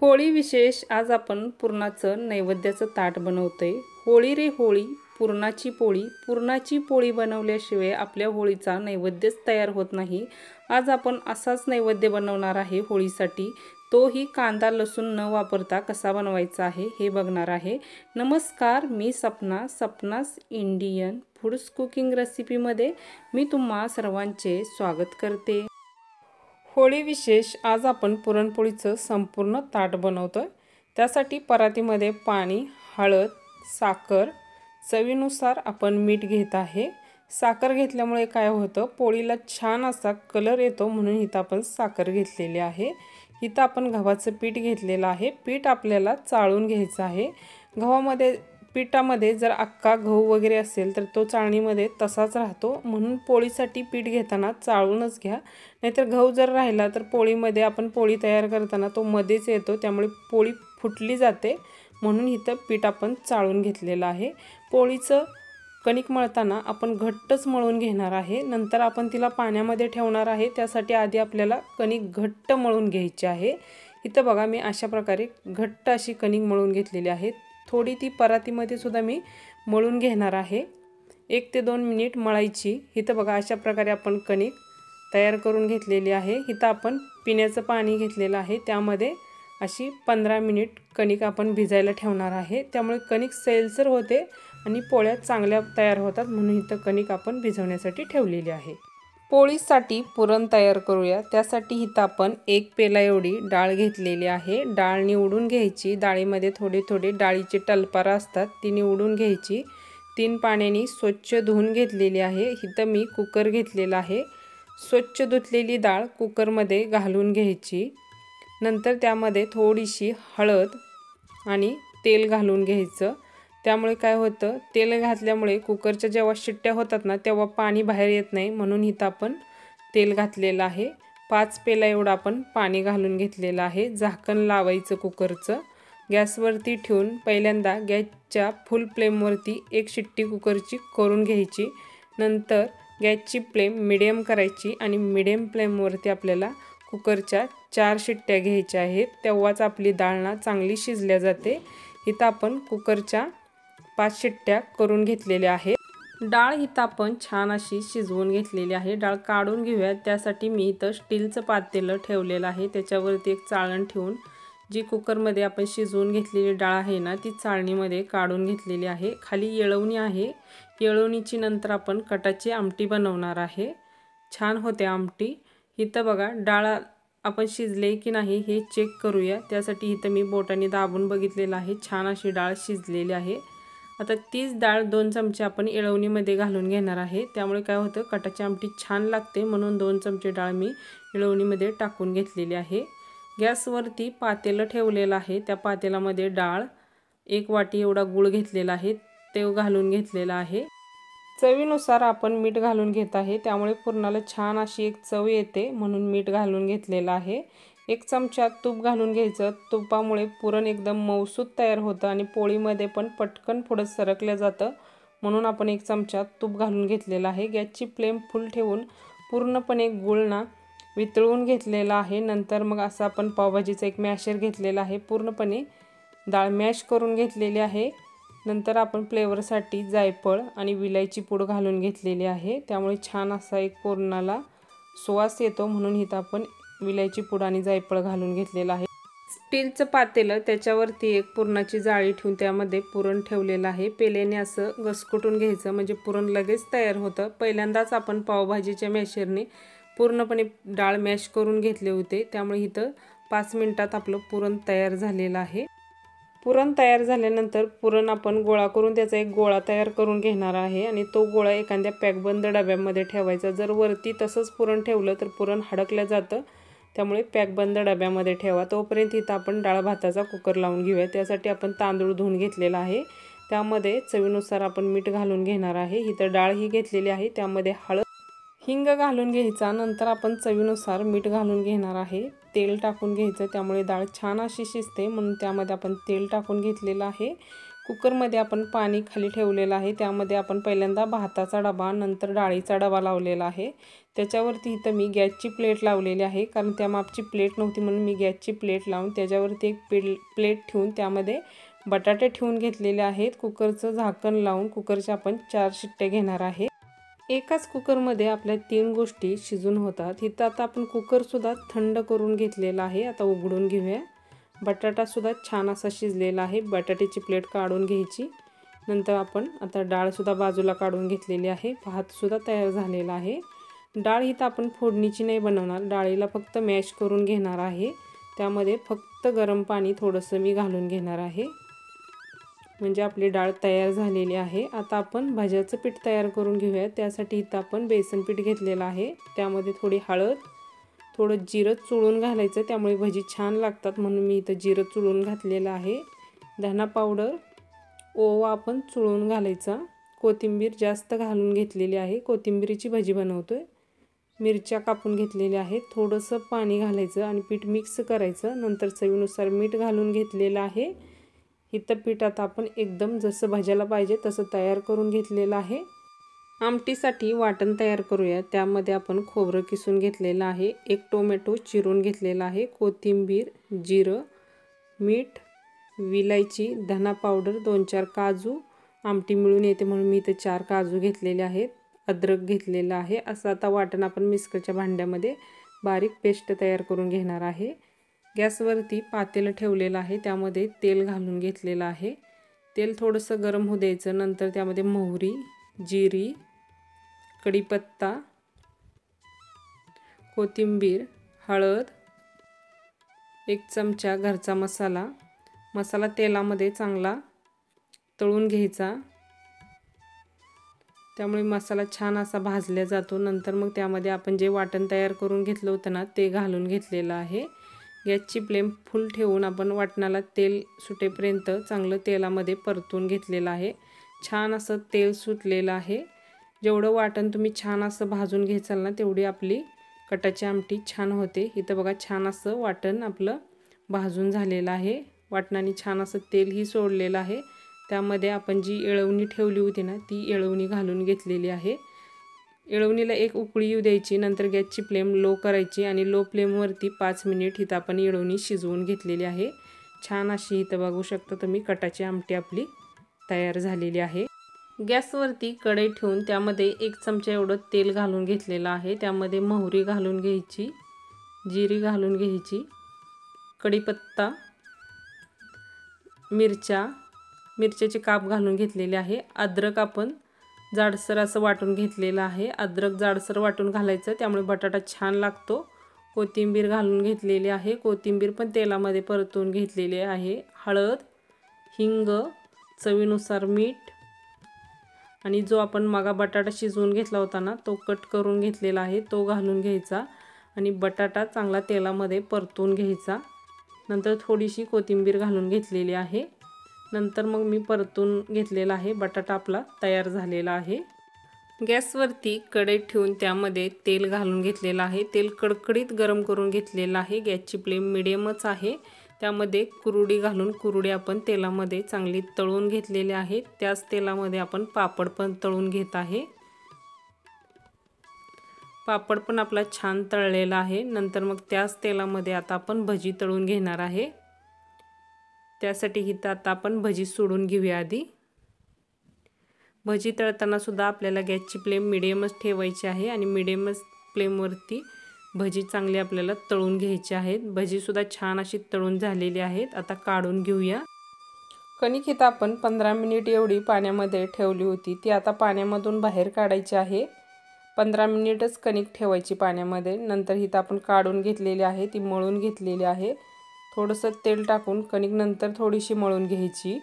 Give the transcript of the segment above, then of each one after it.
होळी विशेष आज आपण पुरणाचं नैवेद्याचं ताट बनवतोय। होळी रे होळी पुरणाची पोळी, पुरणाची पोळी बनवल्याशिवाय आपल्या होळीचा नैवेद्यच तयार होत नाही। आज आपण असाच नैवेद्य बनवणार आहे होळीसाठी, तोही कांदा लसूण न वापरता कसा बनवायचा आहे हे बघणार आहे। नमस्कार, मी सपना, सपनास इंडियन फूड्स कुकिंग रेसिपीमध्ये मी तुम्हा सर्वांचे स्वागत करते। होळी विशेष आज आपण पुरणपोळीचं संपूर्ण ताट बनवतोय। त्यासाठी परातीमध्ये पाणी, हळद, साखर, चवीनुसार आपण मीठ घेत आहे। साखर घेतल्यामुळे काय होतं, पोळीला छान असा कलर येतो, म्हणून इथं आपण साखर घेतलेली आहे। इथं आपण गव्हाचं पीठ घेतलेलं आहे। पीठ आपल्याला चाळून घ्यायचं आहे। पिठामध्ये जर अख्खा गहू वगैरे असेल तर तो चाळणीमध्ये तसाच राहतो, म्हणून पोळीसाठी पीठ घेताना चाळूनच घ्या। नाहीतर गहू जर राहिला तर पोळीमध्ये आपण पोळी तयार करताना तो मध्येच येतो, त्यामुळे पोळी फुटली जाते, म्हणून इथं पीठ आपण चाळून घेतलेलं आहे। पोळीचं कणिक मळताना आपण घट्टच मळून घेणार आहे, नंतर आपण तिला पाण्यामध्ये ठेवणार आहे। त्यासाठी आधी आपल्याला कणिक घट्ट मळून घ्यायची आहे। इथं बघा, मी अशा प्रकारे घट्ट अशी कणिक मळून घेतलेली आहे। थोडी ती परातीमध्ये सुद्धा मी मळून घेणार आहे। 1 ते 2 मिनिट मळायची। इथं बघा, अशा प्रकारे आपण कणिक तयार करून घेतलेली आहे। इथं आपण पिण्याचं पाणी घेतलेलं आहे, त्यामध्ये अशी 15 मिनिट कणिक आपण भिजायला ठेवणार आहे। त्यामुळे कणिक सैलसर होते आणि पोळ्या चांगल्या तयार होतात, म्हणून इथं कणिक आपण भिजवण्यासाठी ठेवलेली आहे। पोळीसाठी पुरण तयार करूया। त्यासाठी इथं आपण 1 पेला एवढी डाळ घेतलेली आहे। डाळ निवडून घ्यायची। डाळीमध्ये थोडे थोडे डाळीचे टलपारा असतात, ती निवडून घ्यायची। 3 पाण्याने स्वच्छ धुवून घेतलेली आहे। इथं मी कुकर घेतलेला आहे। स्वच्छ धुतलेली डाळ कुकरमध्ये घालून घ्यायची। नंतर त्यामध्ये थोडीशी हळद आणि तेल घालून घ्यायचं। त्यामुळे काय होतं, तेल घातल्यामुळे कुकरच्या जेव्हा शिट्ट्या होतात ना, तेव्हा पाणी बाहेर येत नाही, म्हणून इथं आपण तेल घातलेलं आहे। 5 पेला एवढं आपण पाणी घालून घेतलेलं आहे। झाकण लावायचं कुकरचं। गॅसवरती ठेवून पहिल्यांदा गॅसच्या फुल फ्लेमवरती 1 शिट्टी कुकरची करून घ्यायची। नंतर गॅसची फ्लेम मिडियम करायची आणि मिडियम फ्लेमवरती आपल्याला कुकरच्या 4 शिट्ट्या घ्यायच्या आहेत, तेव्हाच आपली डाळ ना चांगली शिजल्या जाते। इथं आपण कुकरच्या 5 शिट्ट्या करून घेतलेल्या आहेत। डाळ इथं आपण छान अशी शिजवून घेतलेली आहे। डाळ काढून घेऊया। त्यासाठी मी इथं स्टीलचं पातेलं ठेवलेलं आहे, त्याच्यावरती एक चाळण ठेवून जी कुकरमध्ये आपण शिजवून घेतलेली डाळ आहे ना, ती चाळणीमध्ये काढून घेतलेली आहे। खाली येळवणी आहे। येळवणीची नंतर आपण कटाची आमटी बनवणार आहे। छान होते आमटी। इथं बघा, डाळ आपण शिजले की नाही हे चेक करूया। त्यासाठी इथं मी बोटाने दाबून बघितलेलं आहे, छान अशी डाळ शिजलेली आहे। आता तीच डाळ 2 चमचे आपण येळवणीमध्ये घालून घेणार आहे। त्यामुळे काय होतं, कटाची आमटी छान लागते, म्हणून 2 चमचे डाळ मी येळवणीमध्ये टाकून घेतलेली आहे। गॅसवरती पातेलं ठेवलेलं आहे। त्या पातेल्यामध्ये डाळ, 1 वाटी एवढा गूळ घेतलेला आहे, ते घालून घेतलेला आहे। चवीनुसार आपण मीठ घालून घेत आहे, त्यामुळे पुरणाला छान अशी एक चव येते, म्हणून मीठ घालून घेतलेलं आहे। 1 चमचा तूप घालून घ्यायचं। तुपामुळे पुरण एकदम मऊसूत तयार होतं आणि पोळीमध्ये पण पटकन पुढं सरकलं जातं, म्हणून आपण 1 चमचा तूप घालून घेतलेला आहे। गॅसची फ्लेम फुल ठेवून पूर्णपणे गूळ ना वितळून घेतलेला आहे। नंतर मग असं आपण पावभाजीचा एक मॅशर घेतलेला आहे, पूर्णपणे डाळ मॅश करून घेतलेली आहे। नंतर आपण फ्लेवरसाठी जायफळ आणि विलायची पूड घालून घेतलेली आहे, त्यामुळे छान असा एक पुरणाला सुवास येतो, म्हणून इथं आपण विलायची पूड आणि जायफळ घालून घेतलेला आहे। स्टीलचं पातेलं, त्याच्यावरती एक पुरणाची जाळी ठेवून त्यामध्ये पुरण ठेवलेलं आहे। पेल्याने असं घसकुटून घ्यायचं, म्हणजे पुरण लगेच तयार होतं। पहिल्यांदाच आपण पावभाजीच्या मॅशरने पूर्णपणे डाळ मॅश करून घेतले होते, त्यामुळे इथं 5 मिनिटात आपलं पुरण तयार झालेलं आहे। पुरण तयार झाल्यानंतर पुरण आपण गोळा करून त्याचा एक गोळा तयार करून घेणार आहे आणि तो गोळा एखाद्या पॅकबंद डब्यामध्ये ठेवायचा। जर वरती तसंच पुरण ठेवलं तर पुरण हडकलं जातं, त्यामुळे पॅकबंद डब्यामध्ये ठेवा। तोपर्यंत इथं आपण डाळ भाताचा कुकर लावून घेऊया। त्यासाठी आपण तांदूळ धुवून घेतलेला आहे, त्यामध्ये चवीनुसार आपण मीठ घालून घेणार आहे। इथं डाळ ही घेतलेली आहे, त्यामध्ये हळद, हिंग घालून घ्यायचा। नंतर आपण चवीनुसार मीठ घालून घेणार आहे। तेल टाकून घ्यायचं, त्यामुळे डाळ छान अशी शिजते, म्हणून त्यामध्ये आपण तेल टाकून घेतलेलं आहे। कुकरमध्ये आपण पाणी खाली ठेवलेलं आहे, त्यामध्ये आपण पहिल्यांदा भाताचा डबा नंतर डाळीचा डबा लावलेला आहे। त्याच्यावरती इथं मी गॅसची प्लेट लावलेली आहे, कारण त्या मापची प्लेट नव्हती म्हणून मी गॅसची प्लेट लावून त्याच्यावरती एक प्लेट ठेवून त्यामध्ये बटाटे ठेवून घेतलेले आहेत। कुकरचं झाकण लावून कुकरच्या आपण 4 शिट्ट्या घेणार आहे। एकाच कुकरमध्ये आपल्या 3 गोष्टी शिजून होतात। इथं आता आपण कुकरसुद्धा थंड करून घेतलेला आहे, आता उघडून घेऊया। बटाटासुद्धा छान असा शिजलेला आहे। बटाट्याची प्लेट काढून घ्यायची। नंतर आपण आता डाळसुद्धा बाजूला काढून घेतलेली आहे। भातसुद्धा तयार झालेला आहे। डाळ इथं आपण फोडणीची नाही बनवणार, डाळीला फक्त मॅश करून घेणार आहे। त्यामध्ये फक्त गरम पाणी थोडंसं मी घालून घेणार आहे, म्हणजे आपली डाळ तयार झालेली आहे। आता आपण भाज्याचं पीठ तयार करून घेऊया। त्यासाठी इथं आपण बेसन पीठ घेतलेलं आहे, त्यामध्ये थोडी हळद, थोडं जिरं चुळून घालायचं, त्यामुळे भजी छान लागतात म्हणून मी इथं जिरं चुळून घातलेलं आहे। धना पावडर, ओवा आपण चुळून घालायचा, कोथिंबीर जास्त घालून घेतलेली आहे, कोथिंबीरीची भजी बनवतोय। मिरच्या कापून घेतलेल्या आहेत, थोडंसं पाणी घालायचं आणि पीठ मिक्स करायचं। नंतर चवीनुसार मीठ घालून घेतलेलं आहे। इथं पीठ आता आपण एकदम जसं भाज्याला पाहिजे तसं तयार करून घेतलेलं आहे। आमटीसाठी वाटण तयार करूया। त्यामध्ये आपण खोबरं किसून घेतलेलं आहे, एक टोमॅटो चिरून घेतलेला आहे, कोथिंबीर, जिरं, मीठ, विलायची, धना पावडर, 2-4 काजू, आमटी मिळून येते म्हणून मी इथे 4 काजू घेतलेले आहेत, अद्रक घेतलेला आहे। असं आता वाटण आपण मिक्सरच्या भांड्यामध्ये बारीक पेस्ट तयार करून घेणार आहे। गॅसवरती पातेलं ठेवलेलं आहे, त्यामध्ये तेल घालून घेतलेलं आहे। तेल थोडंसं गरम होऊ द्यायचं। नंतर त्यामध्ये मोहरी, जिरी, कढीपत्ता, कोथिंबीर, हळद, 1 चमचा घरचा मसाला तेलामध्ये चांगला तळून घ्यायचा, त्यामुळे मसाला छान असा भाजला जातो। नंतर मग त्यामध्ये आपण जे वाटण तयार करून घेतलं होतं ना ते घालून घेतलेलं आहे। गॅसची फ्लेम फुल ठेवून आपण वाटणाला तेल सुटेपर्यंत चांगलं तेलामध्ये परतून घेतलेलं आहे। छान असं तेल सुटलेलं आहे। जेवढं वाटण तुम्ही छान असं भाजून घ्याल ना तेवढी आपली कटाची आमटी छान होते। इथं बघा छान असं वाटण आपलं भाजून झालेलं आहे, वाटणाने छान असं तेलही सोडलेलं आहे। त्यामध्ये आपण जी येळवणी ठेवली होती ना ती येळवणी घालून घेतलेली आहे। येळवणीला एक उकळी येऊ द्यायची, नंतर गॅसची फ्लेम लो करायची आणि लो फ्लेमवरती 5 मिनिट इथं आपण येळवणी शिजवून घेतलेली आहे। छान अशी इथं बघू शकता तुम्ही कटाची आमटी आपली तयार झालेली आहे। गॅसवरती कढई ठेवून त्यामध्ये 1 चमचा एवढं तेल घालून घेतलेलं आहे। त्यामध्ये मोहरी घालून घ्यायची, जिरी घालून घ्यायची, कढीपत्ता, मिरच्याचे काप घालून घेतलेले आहे। अद्रक आपण जाडसर असं वाटून घेतलेलं आहे, अद्रक जाडसर वाटून घालायचं, त्यामुळे बटाटा छान लागतो। कोथिंबीर घालून घेतलेली आहे, कोथिंबीर पण तेलामध्ये परतून घेतलेली आहे। हळद, हिंग, चवीनुसार मीठ आणि जो आपण मगा बटाटा शिजवून घेतला होता ना तो कट करून घेतलेला आहे तो घालून घ्यायचा आणि बटाटा चांगला तेलामध्ये परतून घ्यायचा। नंतर थोडीशी कोथिंबीर घालून घेतलेली आहे। नंतर मग मी परतून घेतलेला आहे, बटाटा आपला तयार झालेला आहे। गॅसवरती कढई ठेवून त्यामध्ये तेल घालून घेतलेलं आहे, तेल कडकडीत गरम करून घेतलेलं आहे। गॅसची फ्लेम मिडियमच आहे। त्यामध्ये कुरुडी घालून कुरुडी आपण तेलामध्ये चांगली तळून घेतलेली आहे। त्याच तेलामध्ये आपण पापड पण तळून घेत आहे। पापड पण आपला छान तळलेला आहे। नंतर मग त्याच तेलामध्ये आता आपण भजी तळून घेणार आहे। त्यासाठी इथं आता आपण भजी सोडून घेऊया आधी। भजी तळताना सुद्धा आपल्याला गॅसची फ्लेम मिडियमच ठेवायची आहे आणि मिडियमच फ्लेमवरती भजी चांगली आपल्याला तळून घ्यायची आहेत। भजी सुद्धा छान अशी तळून झालेली आहेत, आता काढून घेऊया। कणिक इथं आपण 15 मिनिट एवढी पाण्यामध्ये ठेवली होती, ती आता पाण्यामधून बाहेर काढायची आहे। 15 मिनिटच कणिक ठेवायची पाण्यामध्ये। नंतर इथं आपण काढून घेतलेली आहे, ती मळून घेतलेली आहे। थोडंसं तेल टाकून कणिक नंतर थोडीशी मळून घ्यायची।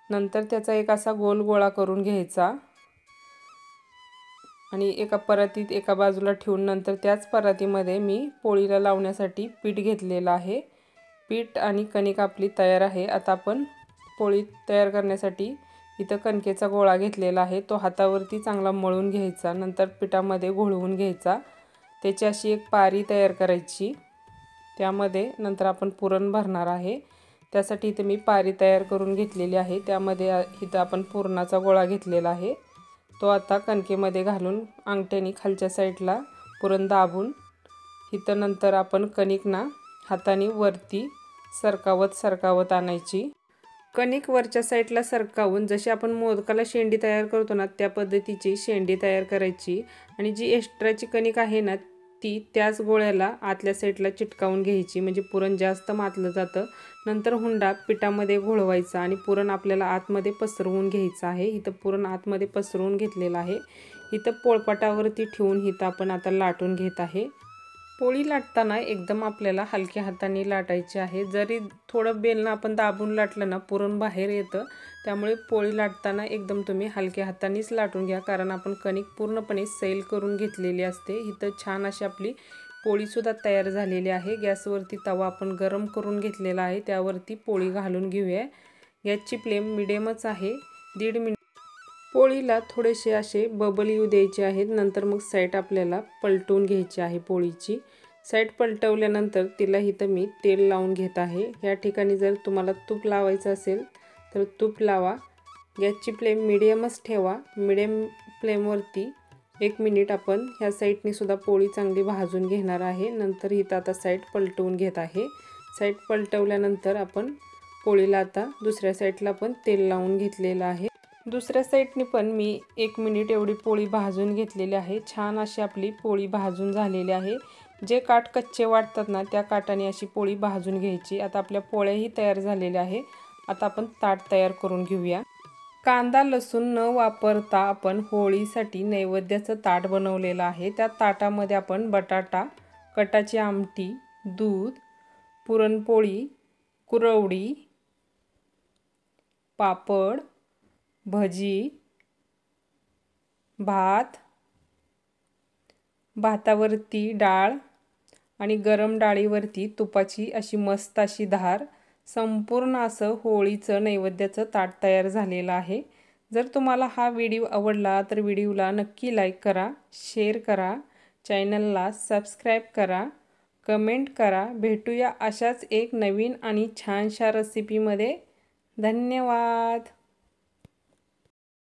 नंतर त्याचा एक असा गोल गोळा करून घ्यायचा आणि एका परातीत एका बाजूला ठेवून नंतर त्याच परातीमध्ये मी पोळीला लावण्यासाठी पीठ घेतलेलं आहे। पीठ आणि कणिक आपली तयार आहे। आता आपण पोळी तयार करण्यासाठी इथं कणकेचा गोळा घेतलेला आहे, तो हातावरती चांगला मळून घ्यायचा, नंतर पिठामध्ये घोळवून घ्यायचा। त्याची अशी एक पारी तयार करायची, त्यामध्ये नंतर आपण पुरण भरणार आहे। त्यासाठी इथे मी पारी तयार करून घेतलेली आहे। त्यामध्ये इथं आपण पुरणाचा गोळा घेतलेला आहे, तो आता कणकेमध्ये घालून अंगठ्याने खालच्या साईडला पुरण दाबून इथं नंतर आपण कणिक ना हाताने वरती सरकावत आणायची। कणिक वरच्या साईडला सरकावून जशी आपण मोदकाला शेंडी तयार करतो ना त्या पद्धतीची शेंडी तयार करायची आणि जी एक्स्ट्राची कणिक आहे ना ती त्याच गोळ्याला आतल्या साईडला चिटकावून घ्यायची, म्हणजे पुरण जास्त मातलं जातं। नंतर हुंडा पिठामध्ये घोळवायचा आणि पुरण आपल्याला आतमध्ये पसरवून घ्यायचं आहे। इथं पुरण आतमध्ये पसरवून घेतलेलं आहे। इथं पोळपाटावरती ठेवून इथं आपण आता लाटून घेत आहे। पोळी लाटताना एकदम आपल्याला हलक्या हाताने लाटायची आहे। जरी थोडं बेलनं आपण दाबून लाटलं ना पुरण बाहेर येतं, त्यामुळे पोळी लाटताना एकदम तुम्ही हलक्या हातानेच लाटून घ्या, कारण आपण कणिक पूर्णपणे सैल करून घेतलेली असते। इथं छान अशी आपली पोळीसुद्धा तयार झालेली आहे। गॅसवरती तवा आपण गरम करून घेतलेला आहे, त्यावरती पोळी घालून घेऊया। गॅसची फ्लेम मिडियमच आहे। 1.5 मिनिट पोळीला थोडेसे असे बबल येऊ द्यायचे आहेत। नंतर मग साईड आपल्याला पलटून घ्यायची आहे। पोळीची साईड पलटवल्यानंतर तिला इथं मी तेल लावून घेत आहे। या ठिकाणी जर तुम्हाला तूप लावायचं असेल तर तूप लावा। गॅसची फ्लेम मिडियमच ठेवा। मिडियम फ्लेमवरती 1 मिनिट आपण ह्या साईडने सुद्धा पोळी चांगली भाजून घेणार आहे। नंतर इथं आता साईड पलटवून घेत आहे। साईड पलटवल्यानंतर आपण पोळीला आता दुसऱ्या साईडला पण तेल लावून घेतलेलं आहे। दुसऱ्या साईडने पण मी 1 मिनिट एवढी पोळी भाजून घेतलेली आहे। छान अशी आपली पोळी भाजून झालेली आहे। जे काठ कच्चे वाटतात ना त्या काठाने अशी पोळी भाजून घ्यायची। आता आपल्या पोळ्याही तयार झालेल्या आहे। आता आपण ताट तयार करून घेऊया। कांदा लसूण न वापरता आपण होळीसाठी नैवेद्याचं ताट बनवलेलं आहे। त्या ताटामध्ये आपण बटाटा, कटाची आमटी, दूध, पुरणपोळी, कुरवडी, पापड, भजी, भात, भातावरती डाळ आणि गरम डाळीवरती तुपाची अशी मस्त अशी धार, संपूर्ण असं होळीचं नैवेद्याचं ताट तयार झालेलं आहे। जर तुम्हाला हा व्हिडिओ आवडला तर व्हिडिओला नक्की लाईक करा, शेअर करा, चॅनलला सबस्क्राईब करा, कमेंट करा। भेटूया अशाच एक नवीन आणि छानशा रेसिपीमध्ये। धन्यवाद।